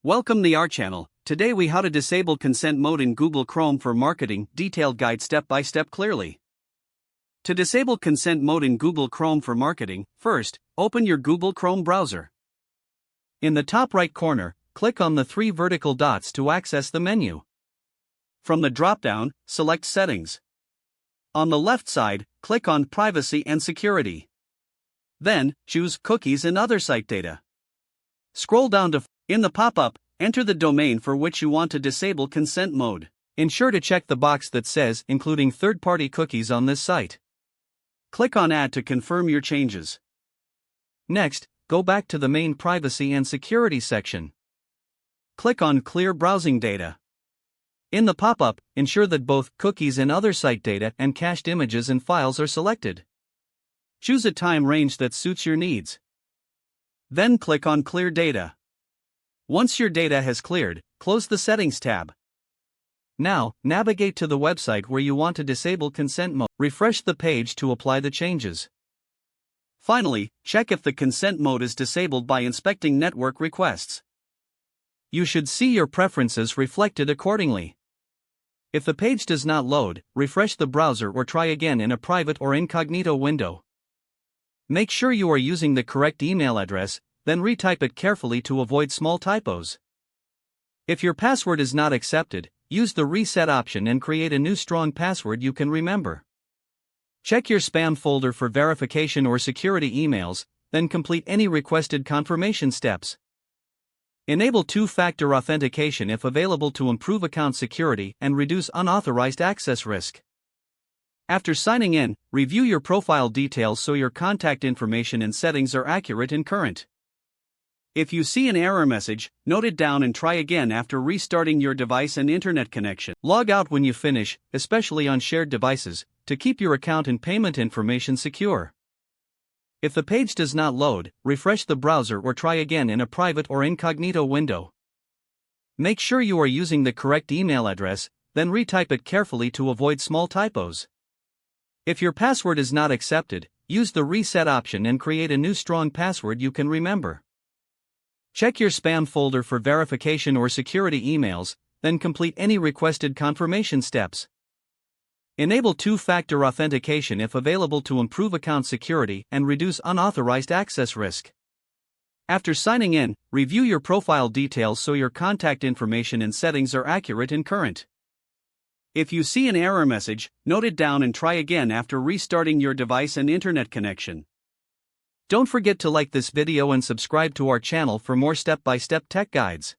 Welcome to our channel. Today we how to disable consent mode in Google Chrome for marketing, detailed guide step by step clearly. To disable consent mode in Google Chrome for marketing, first, open your Google Chrome browser. In the top right corner, click on the three vertical dots to access the menu. From the drop-down, select Settings. On the left side, click on Privacy and Security. Then, choose Cookies and Other Site Data. Scroll down to in the pop-up, enter the domain for which you want to disable consent mode. Ensure to check the box that says including third-party cookies on this site. Click on Add to confirm your changes. Next, go back to the main Privacy and Security section. Click on Clear Browsing Data. In the pop-up, ensure that both Cookies and Other Site Data and cached images and files are selected. Choose a time range that suits your needs. Then click on Clear Data. Once your data has cleared, close the Settings tab. Now, navigate to the website where you want to disable consent mode. Refresh the page to apply the changes. Finally, check if the consent mode is disabled by inspecting network requests. You should see your preferences reflected accordingly. If the page does not load, refresh the browser or try again in a private or incognito window. Make sure you are using the correct email address, then retype it carefully to avoid small typos. If your password is not accepted, use the reset option and create a new strong password you can remember. Check your spam folder for verification or security emails, then complete any requested confirmation steps. Enable two-factor authentication if available to improve account security and reduce unauthorized access risk. After signing in, review your profile details so your contact information and settings are accurate and current. If you see an error message, note it down and try again after restarting your device and internet connection. Log out when you finish, especially on shared devices, to keep your account and payment information secure. If the page does not load, refresh the browser or try again in a private or incognito window. Make sure you are using the correct email address, then retype it carefully to avoid small typos. If your password is not accepted, use the reset option and create a new strong password you can remember. Check your spam folder for verification or security emails, then complete any requested confirmation steps. Enable two-factor authentication if available to improve account security and reduce unauthorized access risk. After signing in, review your profile details so your contact information and settings are accurate and current. If you see an error message, note it down and try again after restarting your device and internet connection. Don't forget to like this video and subscribe to our channel for more step-by-step tech guides.